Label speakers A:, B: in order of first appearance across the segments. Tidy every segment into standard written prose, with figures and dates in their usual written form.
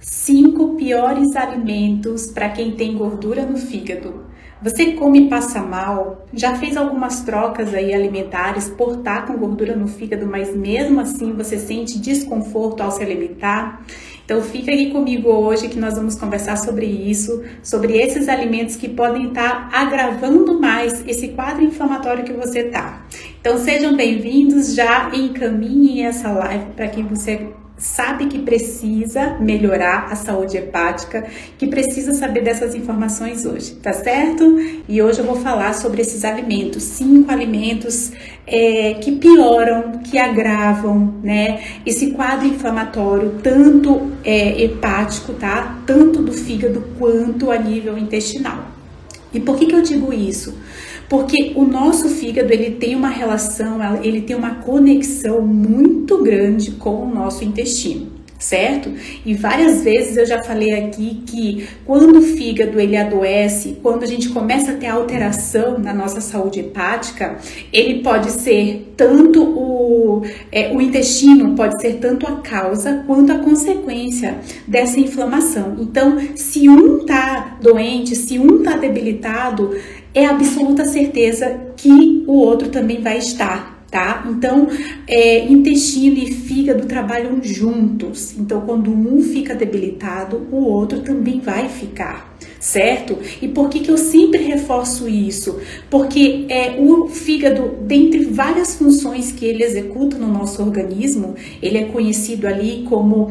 A: 5 piores alimentos para quem tem gordura no fígado. Você come e passa mal? Já fez algumas trocas aí alimentares por estar com gordura no fígado, mas mesmo assim você sente desconforto ao se alimentar? Então fica aqui comigo hoje que nós vamos conversar sobre isso, sobre esses alimentos que podem estar agravando mais esse quadro inflamatório que você tá. Então sejam bem-vindos, já encaminhem essa live para quem você sabe que precisa melhorar a saúde hepática, que precisa saber dessas informações hoje, tá certo? E hoje eu vou falar sobre esses alimentos, 5 alimentos que pioram, que agravam, né, esse quadro inflamatório, tanto hepático, tá? Tanto do fígado quanto a nível intestinal. E por que eu digo isso? Porque o nosso fígado, ele tem uma relação, ele tem uma conexão muito grande com o nosso intestino, certo? E várias vezes eu já falei aqui que quando o fígado ele adoece, quando a gente começa a ter alteração na nossa saúde hepática, ele pode ser tanto o intestino pode ser tanto a causa quanto a consequência dessa inflamação. Então, se um tá doente, se um tá debilitado, é absoluta certeza que o outro também vai estar, tá? Então, intestino e fígado trabalham juntos. Então, quando um fica debilitado, o outro também vai ficar, certo? E por que eu sempre reforço isso? Porque o fígado, dentre várias funções que ele executa no nosso organismo, ele é conhecido ali como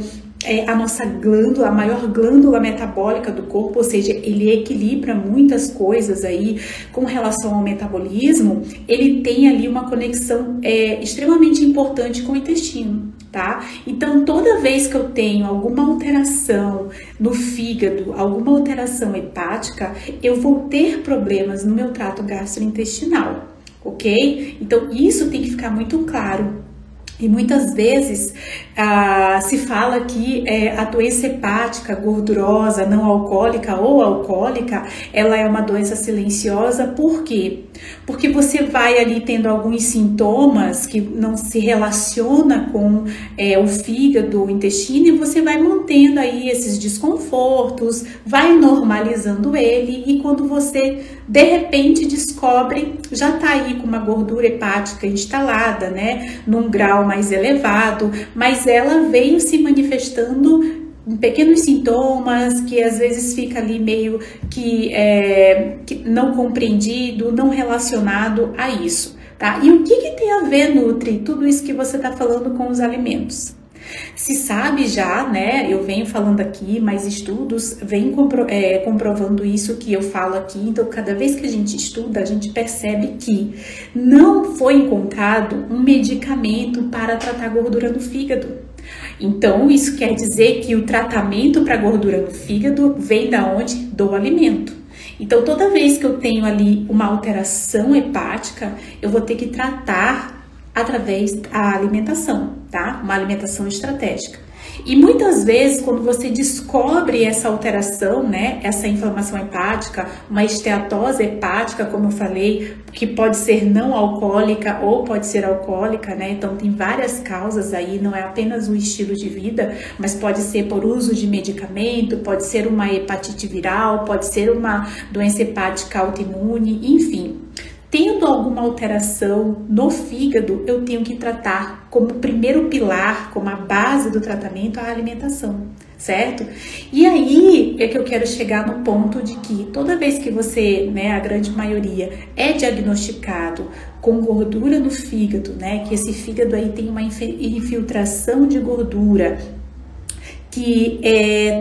A: a nossa glândula, a maior glândula metabólica do corpo, ou seja, ele equilibra muitas coisas aí com relação ao metabolismo. Ele tem ali uma conexão extremamente importante com o intestino, tá? Então, toda vez que eu tenho alguma alteração no fígado, alguma alteração hepática, eu vou ter problemas no meu trato gastrointestinal, ok? Então, isso tem que ficar muito claro. E muitas vezes se fala que a doença hepática gordurosa, não alcoólica ou alcoólica, ela é uma doença silenciosa. Por quê? Porque você vai ali tendo alguns sintomas que não se relaciona com o fígado, o intestino, e você vai mantendo aí esses desconfortos, vai normalizando ele, e quando você de repente descobre, já tá aí com uma gordura hepática instalada, né, num grau mais elevado, mas ela veio se manifestando em pequenos sintomas que às vezes fica ali meio que não compreendido, não relacionado a isso, tá? E o que tem a ver, Nutri, tudo isso que você tá falando com os alimentos? Se sabe já, né, eu venho falando aqui, mas estudos vêm comprovando isso que eu falo aqui. Então, cada vez que a gente estuda, a gente percebe que não foi encontrado um medicamento para tratar gordura no fígado. Então, isso quer dizer que o tratamento para gordura no fígado vem da onde? Do alimento. Então, toda vez que eu tenho ali uma alteração hepática, eu vou ter que tratar através da alimentação, tá? Uma alimentação estratégica. E muitas vezes, quando você descobre essa alteração, né, essa inflamação hepática, uma esteatose hepática, como eu falei, que pode ser não alcoólica ou pode ser alcoólica, né? Então tem várias causas aí, não é apenas um estilo de vida, mas pode ser por uso de medicamento, pode ser uma hepatite viral, pode ser uma doença hepática autoimune, enfim. Tendo alguma alteração no fígado, eu tenho que tratar como primeiro pilar, como a base do tratamento, a alimentação, certo? E aí é que eu quero chegar no ponto de que toda vez que você, né, a grande maioria, é diagnosticado com gordura no fígado, né, que esse fígado aí tem uma infiltração de gordura, que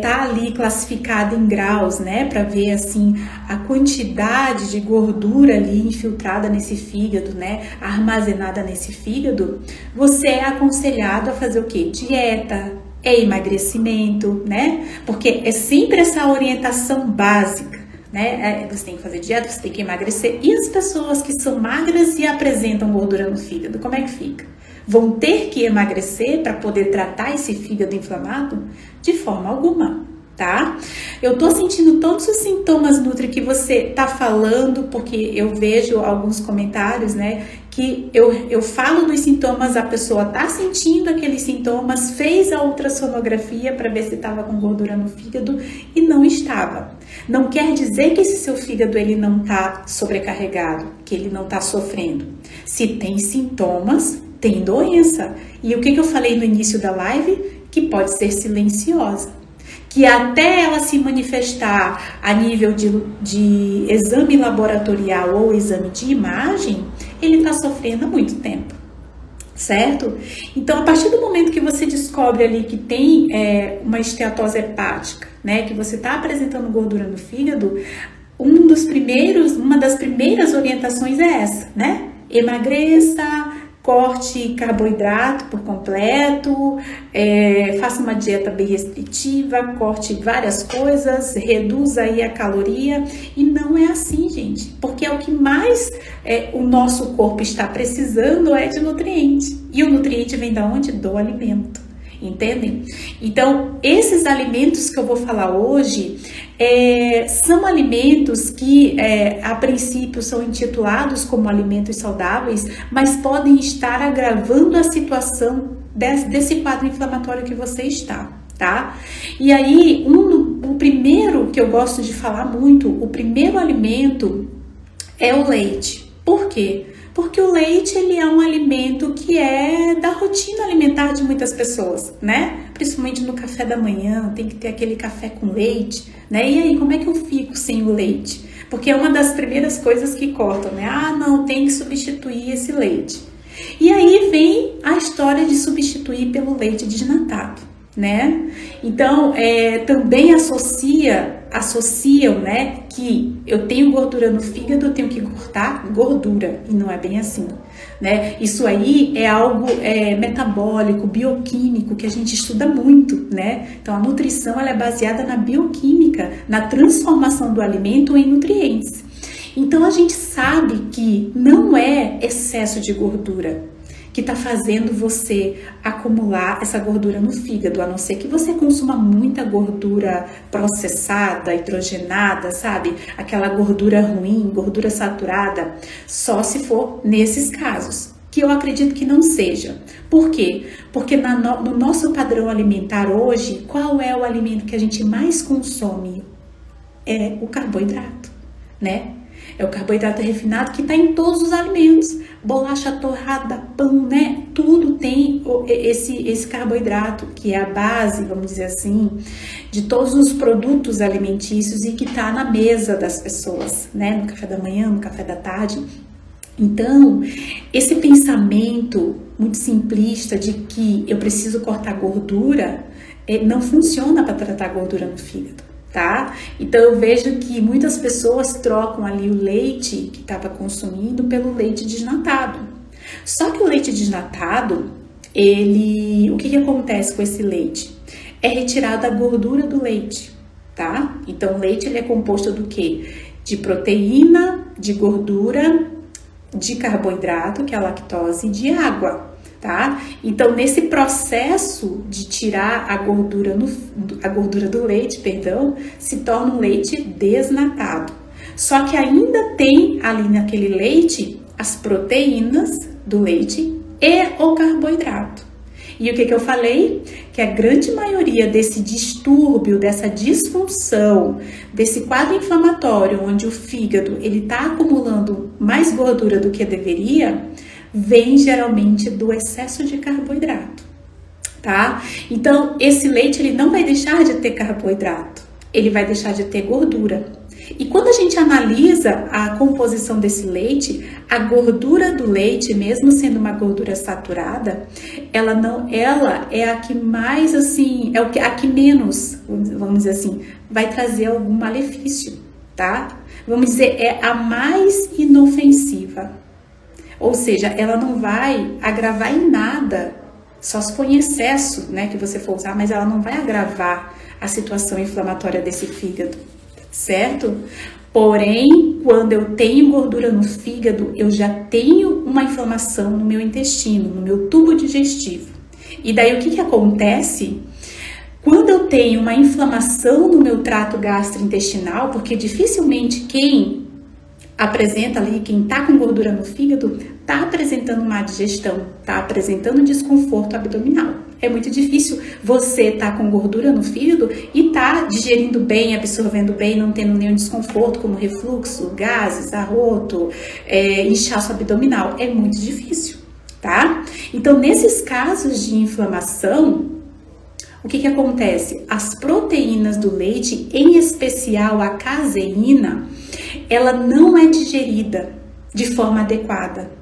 A: tá ali classificada em graus, né, para ver assim a quantidade de gordura ali infiltrada nesse fígado, né, armazenada nesse fígado, você é aconselhado a fazer o quê? Dieta, emagrecimento, né, porque é sempre essa orientação básica, né, você tem que fazer dieta, você tem que emagrecer. E as pessoas que são magras e apresentam gordura no fígado, como é que fica? Vão ter que emagrecer para poder tratar esse fígado inflamado? De forma alguma, tá? Eu tô sentindo todos os sintomas, Nutri, que você tá falando, porque eu vejo alguns comentários, né, que eu falo dos sintomas, a pessoa tá sentindo aqueles sintomas, fez a ultrassonografia para ver se estava com gordura no fígado e não estava. Não quer dizer que esse seu fígado ele não está sobrecarregado, que ele não está sofrendo. Se tem sintomas, tem doença. E o que eu falei no início da live? Que pode ser silenciosa. Que até ela se manifestar a nível de exame laboratorial ou exame de imagem, ele está sofrendo há muito tempo, certo? Então, a partir do momento que você descobre ali que tem uma esteatose hepática, né, que você está apresentando gordura no fígado, uma das primeiras orientações é essa, né? Emagreça, corte carboidrato por completo, faça uma dieta bem restritiva, corte várias coisas, reduza aí a caloria. E não é assim, gente, porque é o que mais o nosso corpo está precisando é de nutriente. E o nutriente vem da onde? Do alimento. Entendem? Então, esses alimentos que eu vou falar hoje são alimentos que a princípio são intitulados como alimentos saudáveis, mas podem estar agravando a situação desse quadro inflamatório que você está, tá? E aí, o primeiro que eu gosto de falar muito, o primeiro alimento é o leite. Por quê? Porque o leite, ele é um alimento que é da rotina alimentar de muitas pessoas, né? Principalmente no café da manhã, tem que ter aquele café com leite, né? E aí, como é que eu fico sem o leite? Porque é uma das primeiras coisas que cortam, né? Ah, não, tem que substituir esse leite. E aí vem a história de substituir pelo leite desnatado, né? Então, também associam, né, que eu tenho gordura no fígado, eu tenho que cortar gordura, e não é bem assim, né? Isso aí é algo metabólico, bioquímico, que a gente estuda muito, né? Então, a nutrição ela é baseada na bioquímica, na transformação do alimento em nutrientes. Então, a gente sabe que não é excesso de gordura que está fazendo você acumular essa gordura no fígado, a não ser que você consuma muita gordura processada, hidrogenada, sabe? Aquela gordura ruim, gordura saturada, só se for nesses casos, que eu acredito que não seja. Por quê? Porque no nosso padrão alimentar hoje, qual é o alimento que a gente mais consome? É o carboidrato, né? É o carboidrato refinado que está em todos os alimentos. Bolacha, torrada, pão, né? Tudo tem esse carboidrato, que é a base, vamos dizer assim, de todos os produtos alimentícios e que está na mesa das pessoas, né? No café da manhã, no café da tarde. Então, esse pensamento muito simplista de que eu preciso cortar gordura, não funciona para tratar gordura no fígado. Tá? Então eu vejo que muitas pessoas trocam ali o leite que estava consumindo pelo leite desnatado. Só que o leite desnatado, o que acontece com esse leite? É retirada a gordura do leite, tá? Então o leite ele é composto do quê? De proteína, de gordura, de carboidrato, que é a lactose, e de água. Tá? Então, nesse processo de tirar a gordura do leite, se torna um leite desnatado. Só que ainda tem ali naquele leite as proteínas do leite e o carboidrato. E o que eu falei? Que a grande maioria desse distúrbio, dessa disfunção, desse quadro inflamatório, onde o fígado ele está acumulando mais gordura do que deveria, vem geralmente do excesso de carboidrato, tá? Então, esse leite ele não vai deixar de ter carboidrato, ele vai deixar de ter gordura. E quando a gente analisa a composição desse leite, a gordura do leite, mesmo sendo uma gordura saturada, ela é a que mais assim, a que menos, vamos dizer assim, vai trazer algum malefício, tá? Vamos dizer, é a mais inofensiva. Ou seja, ela não vai agravar em nada, só se for em excesso, né, que você for usar, mas ela não vai agravar a situação inflamatória desse fígado, certo? Porém, quando eu tenho gordura no fígado, eu já tenho uma inflamação no meu intestino, no meu tubo digestivo. E daí o que acontece? Quando eu tenho uma inflamação no meu trato gastrointestinal, porque dificilmente quem apresenta ali, quem tá com gordura no fígado, está apresentando má digestão, está apresentando desconforto abdominal. É muito difícil você estar com gordura no fígado e estar digerindo bem, absorvendo bem, não tendo nenhum desconforto, como refluxo, gases, arroto, inchaço abdominal. É muito difícil, tá? Então, nesses casos de inflamação, o que acontece? As proteínas do leite, em especial a caseína, ela não é digerida de forma adequada,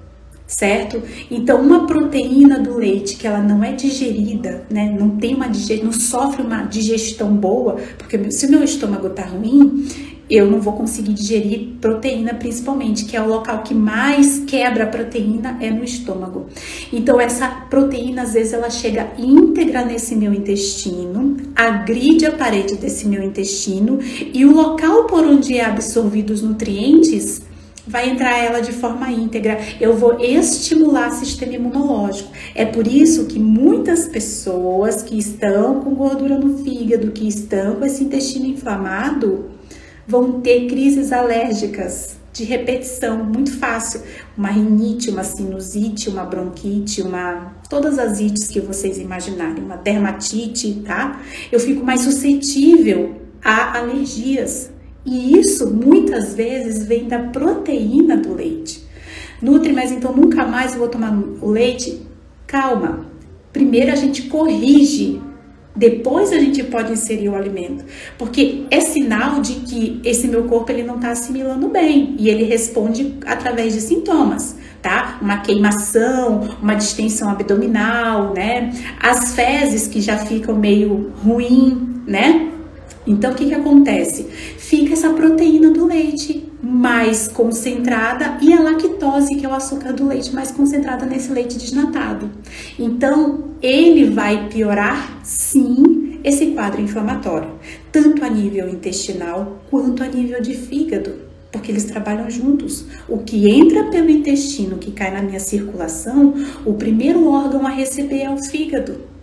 A: certo? Então, uma proteína do leite que ela não é digerida, né? Não sofre uma digestão boa, porque se o meu estômago tá ruim, eu não vou conseguir digerir proteína, principalmente, que é o local que mais quebra a proteína, é no estômago. Então, essa proteína, às vezes, ela chega íntegra nesse meu intestino, agride a parede desse meu intestino, e o local por onde é absorvido os nutrientes vai entrar ela de forma íntegra. Eu vou estimular o sistema imunológico. É por isso que muitas pessoas que estão com gordura no fígado, que estão com esse intestino inflamado, vão ter crises alérgicas de repetição, muito fácil. Uma rinite, uma sinusite, uma bronquite, todas as ites que vocês imaginarem, uma dermatite, tá? Eu fico mais suscetível a alergias. E isso, muitas vezes, vem da proteína do leite. Nutri, mas então nunca mais eu vou tomar o leite? Calma. Primeiro a gente corrige, depois a gente pode inserir o alimento. Porque é sinal de que esse meu corpo ele não está assimilando bem. E ele responde através de sintomas, tá? Uma queimação, uma distensão abdominal, né? As fezes que já ficam meio ruim, né? Então, o que acontece? Fica essa proteína do leite mais concentrada e a lactose, que é o açúcar do leite, mais concentrada nesse leite desnatado. Então, ele vai piorar, sim, esse quadro inflamatório, tanto a nível intestinal quanto a nível de fígado, porque eles trabalham juntos. O que entra pelo intestino, que cai na minha circulação, o primeiro órgão a receber é o fígado.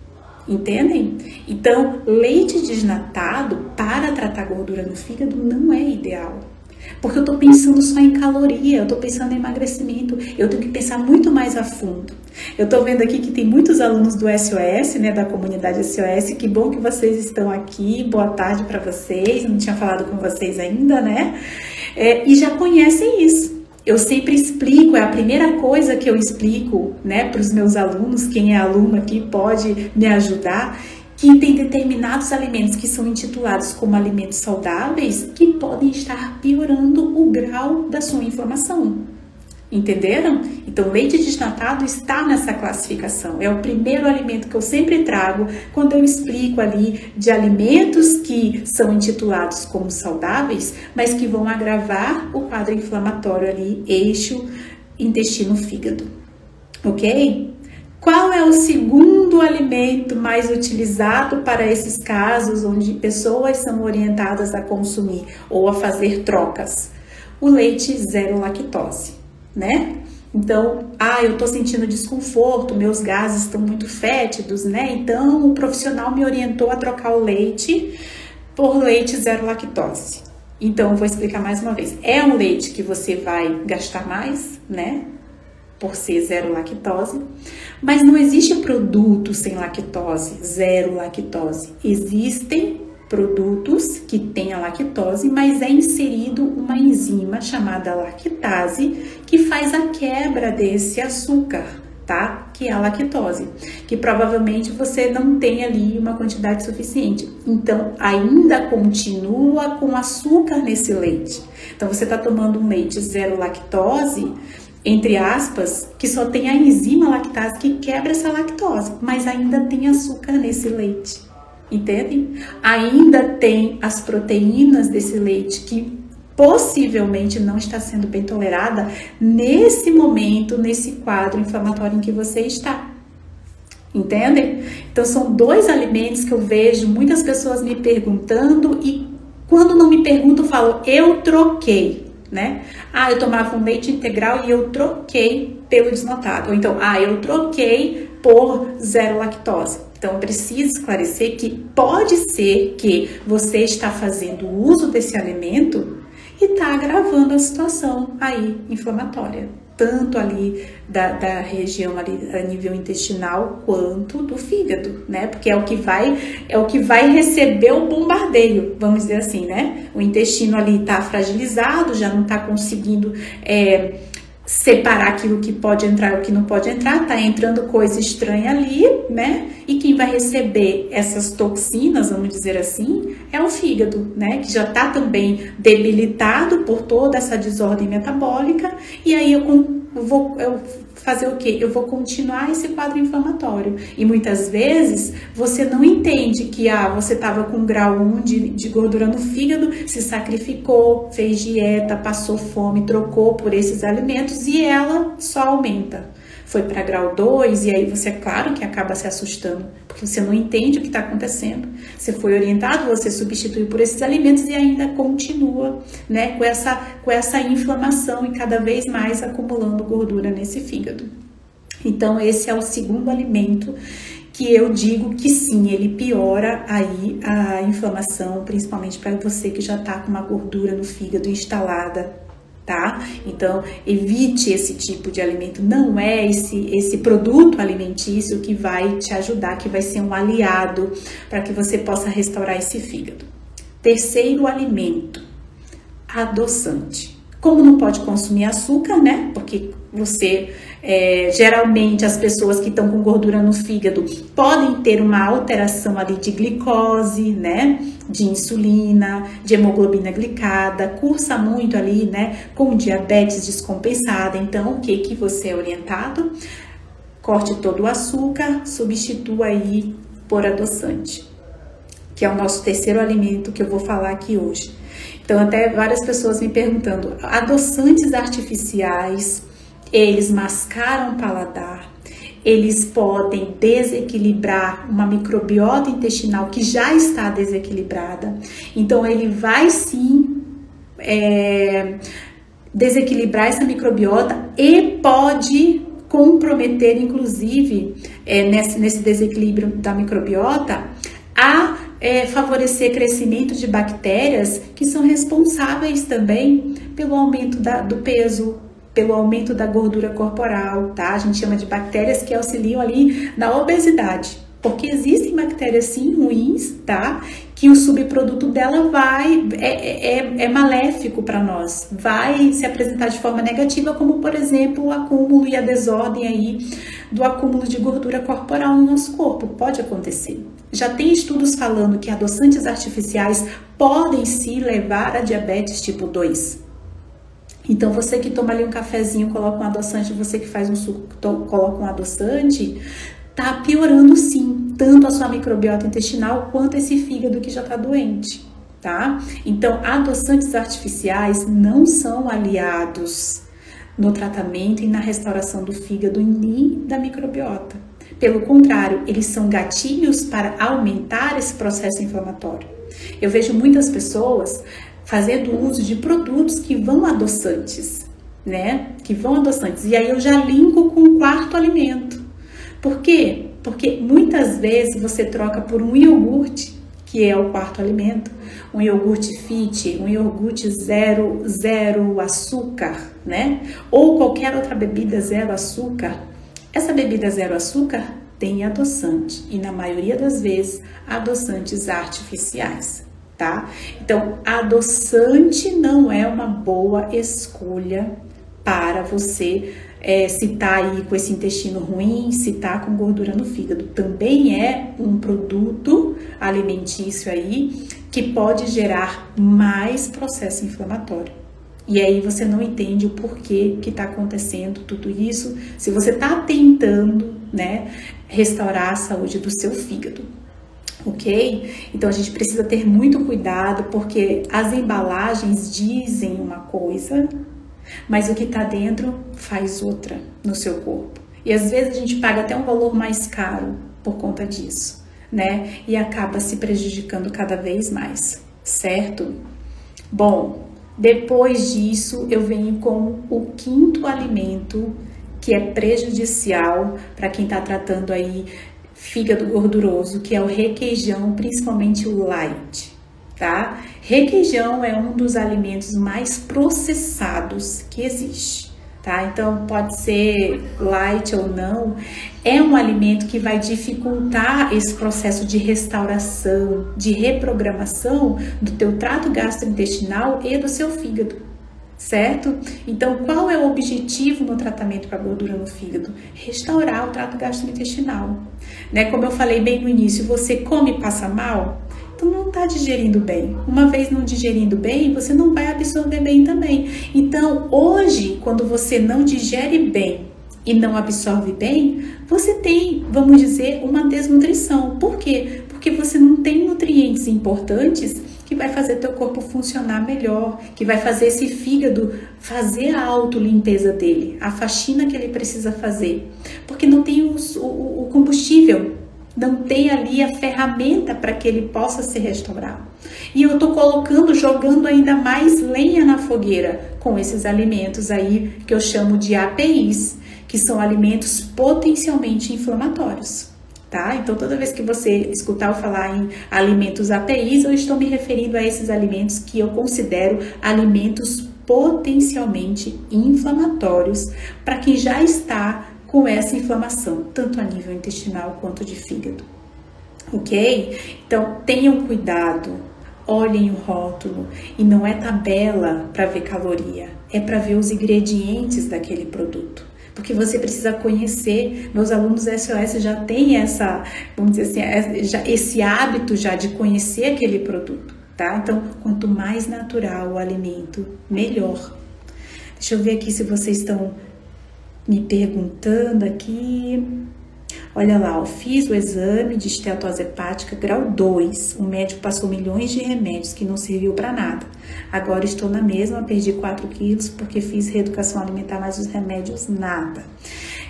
A: Entendem? Então, leite desnatado para tratar gordura no fígado não é ideal. Porque eu tô pensando só em caloria, eu tô pensando em emagrecimento, eu tenho que pensar muito mais a fundo. Eu tô vendo aqui que tem muitos alunos do SOS, né, da comunidade SOS, que bom que vocês estão aqui, boa tarde para vocês, não tinha falado com vocês ainda, né? E já conhecem isso. Eu sempre explico, é a primeira coisa que eu explico, né, para os meus alunos, quem é aluno aqui pode me ajudar, que tem determinados alimentos que são intitulados como alimentos saudáveis que podem estar piorando o grau da sua inflamação. Entenderam? Então, leite desnatado está nessa classificação. É o primeiro alimento que eu sempre trago quando eu explico ali de alimentos que são intitulados como saudáveis, mas que vão agravar o quadro inflamatório ali, eixo intestino-fígado. Ok? Qual é o segundo alimento mais utilizado para esses casos onde pessoas são orientadas a consumir ou a fazer trocas? O leite zero lactose, né? Então, eu tô sentindo desconforto, meus gases estão muito fétidos, né? Então, o profissional me orientou a trocar o leite por leite zero lactose. Então, eu vou explicar mais uma vez. É um leite que você vai gastar mais, né? Por ser zero lactose, mas não existe produto sem lactose, zero lactose. Existem produtos que têm a lactose, mas é inserido uma enzima chamada lactase que faz a quebra desse açúcar, tá? Que é a lactose, que provavelmente você não tem ali uma quantidade suficiente. Então, ainda continua com açúcar nesse leite. Então, você está tomando um leite zero lactose, entre aspas, que só tem a enzima lactase que quebra essa lactose, mas ainda tem açúcar nesse leite, entendem? Ainda tem as proteínas desse leite que possivelmente não está sendo bem tolerada nesse momento, nesse quadro inflamatório em que você está. Entendem? Então, são dois alimentos que eu vejo muitas pessoas me perguntando e quando não me perguntam, eu falo, eu troquei. Né? Eu tomava um leite integral e eu troquei pelo desnatado. Ou então, eu troquei por zero lactose. Então, eu preciso esclarecer que pode ser que você está fazendo uso desse alimento e está agravando a situação aí inflamatória. tanto ali da região ali a nível intestinal quanto do fígado, né? Porque é o que vai receber o bombardeio, vamos dizer assim, né? O intestino ali tá fragilizado, já não tá conseguindo separar aquilo que pode entrar e o que não pode entrar, tá entrando coisa estranha ali, né? E quem vai receber essas toxinas, vamos dizer assim, é o fígado, né? Que já tá também debilitado por toda essa desordem metabólica, e aí eu vou fazer o quê? Eu vou continuar esse quadro inflamatório. E muitas vezes você não entende que você estava com grau 1 de gordura no fígado, se sacrificou, fez dieta, passou fome, trocou por esses alimentos e ela só aumenta. Foi para grau 2 e aí você, claro que acaba se assustando, porque você não entende o que está acontecendo. Você foi orientado, você substituiu por esses alimentos e ainda continua, né, com essa inflamação e cada vez mais acumulando gordura nesse fígado. Então esse é o segundo alimento que eu digo que sim, ele piora aí a inflamação, principalmente para você que já está com uma gordura no fígado instalada. Tá? Então, evite esse tipo de alimento. Não é esse produto alimentício que vai te ajudar, que vai ser um aliado para que você possa restaurar esse fígado. Terceiro alimento, adoçante. Como não pode consumir açúcar, né? Porque geralmente as pessoas que estão com gordura no fígado podem ter uma alteração ali de glicose, né? De insulina, de hemoglobina glicada, cursa muito ali, né? Com diabetes descompensada. Então, o que você é orientado? Corte todo o açúcar, substitua aí por adoçante, que é o nosso terceiro alimento que eu vou falar aqui hoje. Então, até várias pessoas me perguntando, adoçantes artificiais, eles mascaram o paladar, eles podem desequilibrar uma microbiota intestinal que já está desequilibrada. Então, ele vai sim desequilibrar essa microbiota e pode comprometer, inclusive, nesse desequilíbrio da microbiota, favorecer crescimento de bactérias que são responsáveis também pelo aumento do peso, pelo aumento da gordura corporal, tá? A gente chama de bactérias que auxiliam ali na obesidade, porque existem bactérias sim ruins, tá? Que o subproduto dela é maléfico para nós, vai se apresentar de forma negativa, como por exemplo o acúmulo e a desordem aí do acúmulo de gordura corporal no nosso corpo, pode acontecer. Já tem estudos falando que adoçantes artificiais podem sim levar a diabetes tipo 2. Então, você que toma ali um cafezinho, coloca um adoçante, você que faz um suco, coloca um adoçante, tá piorando sim, tanto a sua microbiota intestinal quanto esse fígado que já tá doente, tá? Então, adoçantes artificiais não são aliados no tratamento e na restauração do fígado nem da microbiota. Pelo contrário, eles são gatilhos para aumentar esse processo inflamatório. Eu vejo muitas pessoas fazendo uso de produtos que vão adoçantes, né? Que vão adoçantes. E aí eu já linko com o quarto alimento. Por quê? Porque muitas vezes você troca por um iogurte, que é o quarto alimento, um iogurte fit, um iogurte zero açúcar, né? Ou qualquer outra bebida zero açúcar. Essa bebida zero açúcar tem adoçante e na maioria das vezes adoçantes artificiais. Tá? Então, adoçante não é uma boa escolha para você se tá aí com esse intestino ruim, se tá com gordura no fígado. Também é um produto alimentício aí que pode gerar mais processo inflamatório. E aí você não entende o porquê que tá acontecendo tudo isso, se você tá tentando, né, restaurar a saúde do seu fígado. Ok? Então a gente precisa ter muito cuidado porque as embalagens dizem uma coisa, mas o que está dentro faz outra no seu corpo. E às vezes a gente paga até um valor mais caro por conta disso, né? E acaba se prejudicando cada vez mais, certo? Bom, depois disso eu venho com o quinto alimento que é prejudicial para quem está tratando aí fígado gorduroso, que é o requeijão, principalmente o light, tá? Requeijão é um dos alimentos mais processados que existe, tá? Então pode ser light ou não, é um alimento que vai dificultar esse processo de restauração, de reprogramação do teu trato gastrointestinal e do seu fígado, certo? Então qual é o objetivo no tratamento para gordura no fígado? Restaurar o trato gastrointestinal, né? Como eu falei bem no início, você come e passa mal, então não está digerindo bem. Uma vez não digerindo bem, você não vai absorver bem também. Então hoje, quando você não digere bem e não absorve bem, você tem, vamos dizer, uma desnutrição. Por quê? Porque você não tem nutrientes importantes que vai fazer teu corpo funcionar melhor, que vai fazer esse fígado fazer a autolimpeza dele, a faxina que ele precisa fazer. Porque não tem o combustível, não tem ali a ferramenta para que ele possa se restaurar. E eu tô jogando ainda mais lenha na fogueira com esses alimentos aí que eu chamo de APIs, que são alimentos potencialmente inflamatórios, tá? Então toda vez que você escutar eu falar em alimentos APIs, eu estou me referindo a esses alimentos que eu considero alimentos potencialmente inflamatórios para quem já está com essa inflamação, tanto a nível intestinal quanto de fígado, ok? Então tenham cuidado, olhem o rótulo, e não é tabela para ver caloria, é para ver os ingredientes daquele produto, porque você precisa conhecer. Meus alunos SOS já têm essa, vamos dizer assim, esse hábito já de conhecer aquele produto, tá? Então quanto mais natural o alimento, melhor. Deixa eu ver aqui se vocês estão me perguntando aqui. Olha lá, eu fiz o exame de esteatose hepática grau 2. O médico passou milhões de remédios que não serviu para nada. Agora estou na mesma, perdi 4 quilos porque fiz reeducação alimentar, mas os remédios nada.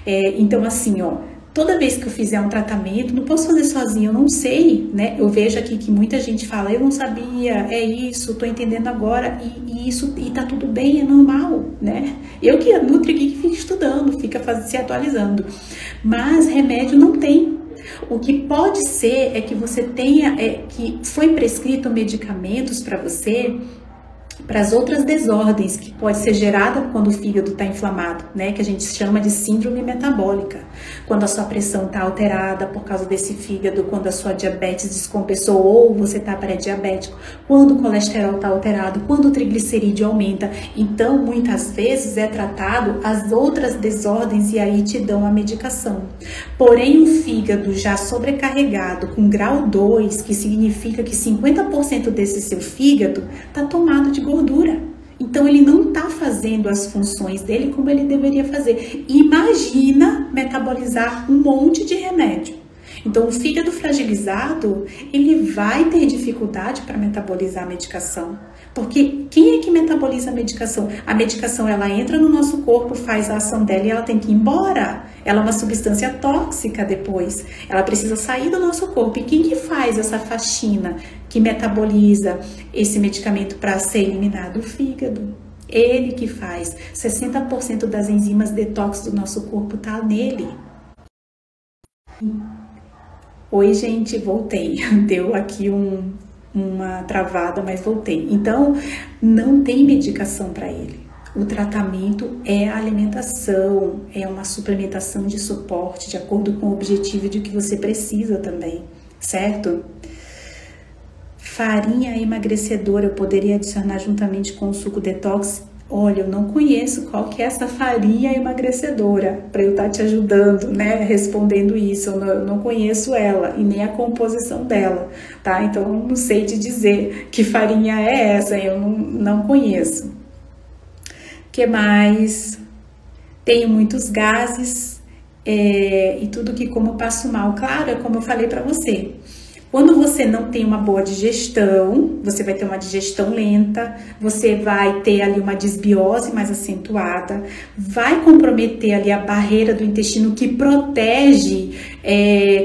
A: Então assim, ó, toda vez que eu fizer um tratamento, não posso fazer sozinha, eu não sei, né? Eu vejo aqui que muita gente fala, eu não sabia, é isso, tô entendendo agora, e tá tudo bem, é normal, né? Eu que NutriGeek fica estudando, fica se atualizando, mas remédio não tem. O que pode ser é que você tenha, que foi prescrito medicamentos para você, para as outras desordens que pode ser gerada quando o fígado está inflamado, né? Que a gente chama de síndrome metabólica. Quando a sua pressão está alterada por causa desse fígado, quando a sua diabetes descompensou ou você está pré-diabético, quando o colesterol está alterado, quando o triglicerídeo aumenta. Então, muitas vezes é tratado as outras desordens e aí te dão a medicação. Porém, o fígado já sobrecarregado com grau 2, que significa que 50% desse seu fígado está tomado de gordura. Então ele não está fazendo as funções dele como ele deveria fazer. Imagina metabolizar um monte de remédio. Então o fígado fragilizado, ele vai ter dificuldade para metabolizar a medicação. Porque quem é que metaboliza a medicação? A medicação, ela entra no nosso corpo, faz a ação dela e ela tem que ir embora. Ela é uma substância tóxica depois. Ela precisa sair do nosso corpo. E quem que faz essa faxina que metaboliza esse medicamento para ser eliminado? O fígado. Ele que faz. 60% das enzimas detox do nosso corpo tá nele. Oi, gente, voltei. Deu aqui uma travada, mas voltei. Então, não tem medicação para ele. O tratamento é a alimentação, é uma suplementação de suporte, de acordo com o objetivo de que você precisa também, certo? Farinha emagrecedora eu poderia adicionar juntamente com o suco detox? Olha, eu não conheço qual que é essa farinha emagrecedora para eu estar te ajudando, né, respondendo isso. Eu não conheço ela e nem a composição dela, tá? Então, eu não sei te dizer que farinha é essa, eu não conheço. O que mais? Tenho muitos gases e tudo que como passo mal. Claro, é como eu falei para você. Quando você não tem uma boa digestão, você vai ter uma digestão lenta, você vai ter ali uma desbiose mais acentuada, vai comprometer ali a barreira do intestino que protege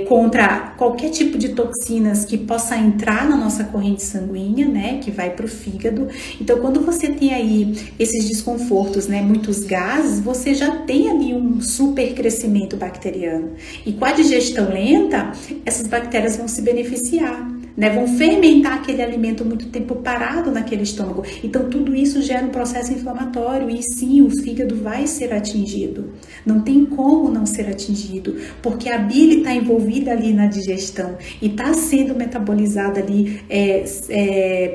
A: contra qualquer tipo de toxinas que possa entrar na nossa corrente sanguínea, né, que vai para o fígado. Então, quando você tem aí esses desconfortos, né, muitos gases, você já tem ali um super crescimento bacteriano. E com a digestão lenta, essas bactérias vão se beneficiar. né? Vão fermentar aquele alimento muito tempo parado naquele estômago. Então, tudo isso gera um processo inflamatório e sim, o fígado vai ser atingido. Não tem como não ser atingido, porque a bile está envolvida ali na digestão e está sendo metabolizada ali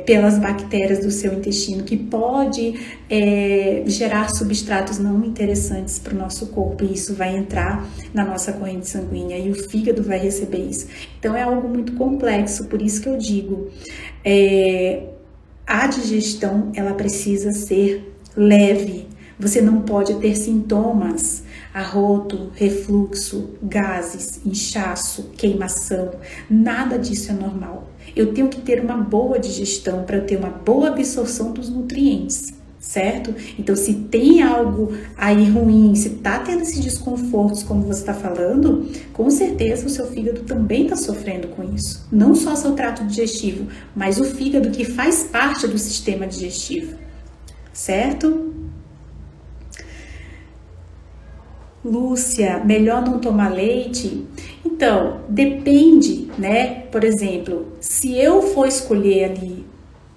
A: pelas bactérias do seu intestino, que pode gerar substratos não interessantes para o nosso corpo, e isso vai entrar na nossa corrente sanguínea e o fígado vai receber isso. Então é algo muito complexo, por isso que eu digo, a digestão ela precisa ser leve. Você não pode ter sintomas, arroto, refluxo, gases, inchaço, queimação, nada disso é normal. Eu tenho que ter uma boa digestão para ter uma boa absorção dos nutrientes, certo? Então, se tem algo aí ruim, se tá tendo esses desconfortos, como você está falando, com certeza o seu fígado também está sofrendo com isso. Não só seu trato digestivo, mas o fígado que faz parte do sistema digestivo, certo? Lúcia, melhor não tomar leite? Então, depende, né? Por exemplo, se eu for escolher ali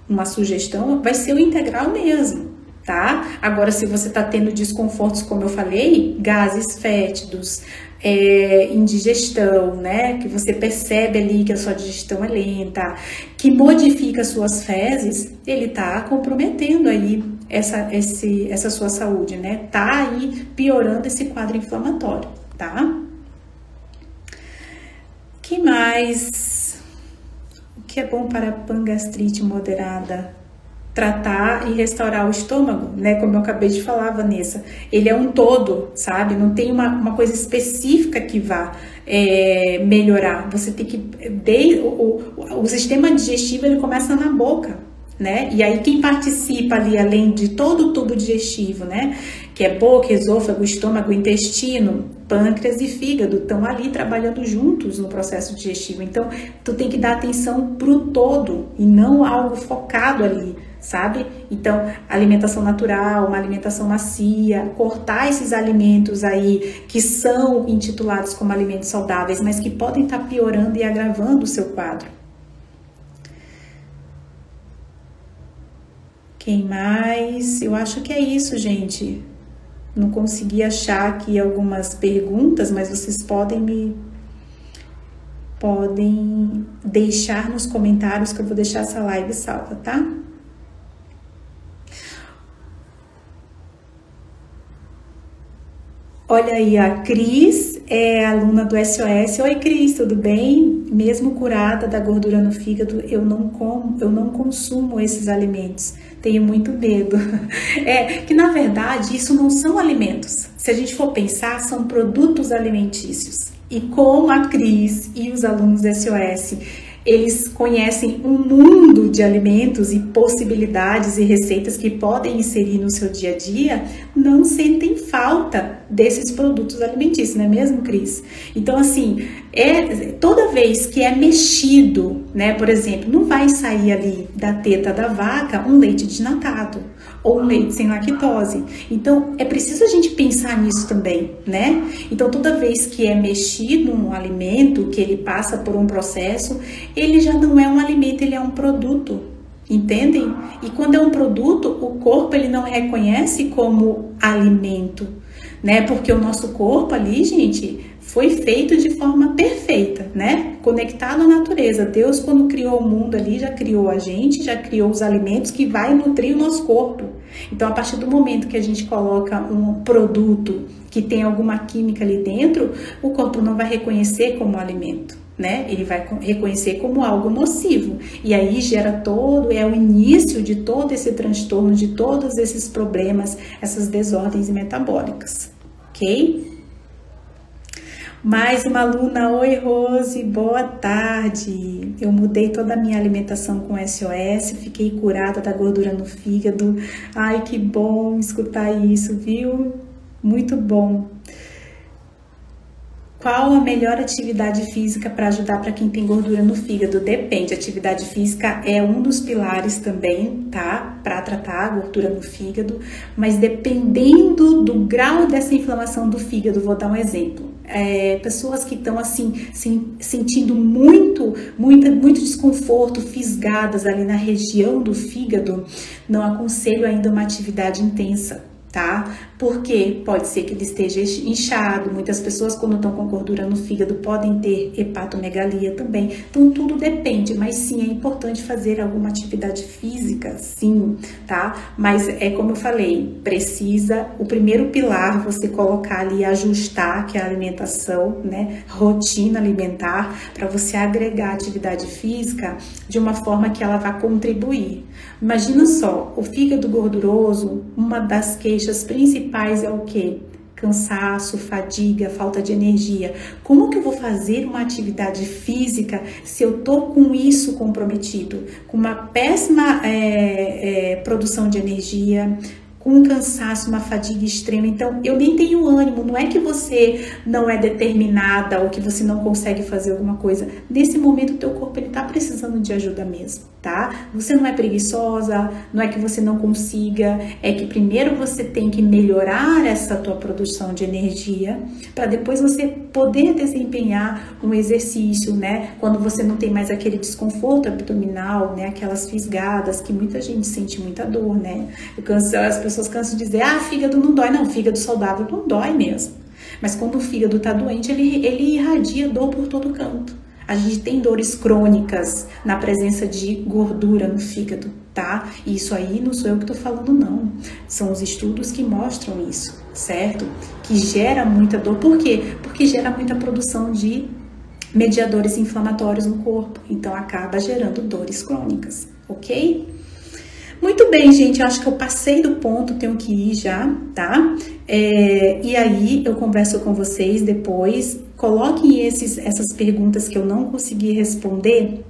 A: uma sugestão, vai ser o integral mesmo, tá? Agora, se você tá tendo desconfortos, como eu falei, gases fétidos, indigestão, né? Que você percebe ali que a sua digestão é lenta, que modifica as suas fezes, ele tá comprometendo aí essa sua saúde, né? Tá aí piorando esse quadro inflamatório, tá? Que mais? O que é bom para pangastrite moderada? Tratar e restaurar o estômago, né? Como eu acabei de falar, Vanessa, ele é um todo, sabe? Não tem uma coisa específica que vá melhorar. Você tem que... O sistema digestivo, ele começa na boca, né? E aí quem participa ali, além de todo o tubo digestivo, né? Que é boca, esôfago, estômago, intestino, pâncreas e fígado, estão ali trabalhando juntos no processo digestivo. Então, tu tem que dar atenção pro todo e não algo focado ali, sabe? Então, alimentação natural, uma alimentação macia, cortar esses alimentos aí que são intitulados como alimentos saudáveis, mas que podem estar piorando e agravando o seu quadro. Quem mais? Eu acho que é isso, gente. Não consegui achar aqui algumas perguntas, mas vocês podem deixar nos comentários que eu vou deixar essa live salva, tá? Olha aí, a Cris é aluna do SOS. Oi, Cris, tudo bem? Mesmo curada da gordura no fígado, eu não consumo esses alimentos. Tenho muito medo. Que na verdade isso não são alimentos. Se a gente for pensar, são produtos alimentícios. E como a Cris e os alunos do SOS, eles conhecem um mundo de alimentos e possibilidades e receitas que podem inserir no seu dia a dia, não sentem falta desses produtos alimentícios, não é mesmo, Cris? Então, assim, toda vez que é mexido, né, por exemplo, não vai sair ali da teta da vaca um leite desnatado ou um leite sem lactose. Então, é preciso a gente pensar nisso também, né? Então, toda vez que é mexido um alimento, que ele passa por um processo, ele já não é um alimento, ele é um produto, entendem? E quando é um produto, o corpo ele não reconhece como alimento, né? Porque o nosso corpo ali, gente, foi feito de forma perfeita, né? Conectado à natureza. Deus, quando criou o mundo ali, já criou a gente, já criou os alimentos que vai nutrir o nosso corpo. Então, a partir do momento que a gente coloca um produto que tem alguma química ali dentro, o corpo não vai reconhecer como alimento, né? Ele vai reconhecer como algo nocivo. E aí gera é o início de todo esse transtorno, de todos esses problemas, essas desordens metabólicas, ok? Mais uma aluna, oi Rose, boa tarde. Eu mudei toda a minha alimentação com SOS, fiquei curada da gordura no fígado. Ai, que bom escutar isso, viu? Muito bom. Qual a melhor atividade física para ajudar para quem tem gordura no fígado? Depende, atividade física é um dos pilares também, tá? Para tratar a gordura no fígado, mas dependendo do grau dessa inflamação do fígado, vou dar um exemplo. pessoas que estão assim, sentindo muito desconforto, fisgadas ali na região do fígado, não aconselho ainda uma atividade intensa, tá? Porque pode ser que ele esteja inchado. Muitas pessoas, quando estão com gordura no fígado, podem ter hepatomegalia também. Então, tudo depende, mas sim, é importante fazer alguma atividade física, sim, tá? Mas é como eu falei, precisa, o primeiro pilar, você colocar ali, ajustar, que é a alimentação, né? Rotina alimentar, para você agregar atividade física de uma forma que ela vá contribuir. Imagina só, o fígado gorduroso, uma das queixas principais é o quê? Cansaço, fadiga, falta de energia. Como que eu vou fazer uma atividade física se eu tô com isso comprometido? Com uma péssima produção de energia, com um cansaço, uma fadiga extrema. Então, eu nem tenho ânimo. Não é que você não é determinada ou que você não consegue fazer alguma coisa. Nesse momento, o teu corpo ele tá precisando de ajuda mesmo, tá? Você não é preguiçosa, não é que você não consiga, é que primeiro você tem que melhorar essa tua produção de energia para depois você poder desempenhar um exercício, né? Quando você não tem mais aquele desconforto abdominal, né? Aquelas fisgadas que muita gente sente muita dor, né? As pessoas cansam de dizer, fígado não dói. Não, fígado saudável não dói mesmo. Mas quando o fígado tá doente, ele irradia dor por todo canto. A gente tem dores crônicas na presença de gordura no fígado, tá? E isso aí não sou eu que tô falando, não. São os estudos que mostram isso, certo? Que gera muita dor. Por quê? Porque gera muita produção de mediadores inflamatórios no corpo. Então, acaba gerando dores crônicas, ok? Muito bem, gente, eu acho que eu passei do ponto, tenho que ir já, tá? E aí eu converso com vocês depois. Coloquem essas perguntas que eu não consegui responder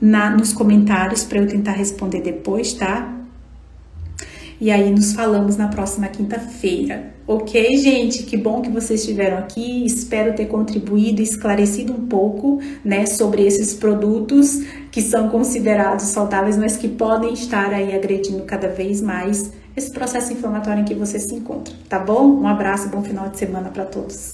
A: nos comentários para eu tentar responder depois, tá? E aí nos falamos na próxima quinta-feira. Ok, gente? Que bom que vocês estiveram aqui. Espero ter contribuído e esclarecido um pouco, né, sobre esses produtos que são considerados saudáveis, mas que podem estar aí agredindo cada vez mais esse processo inflamatório em que você se encontra, tá bom? Um abraço, bom final de semana para todos.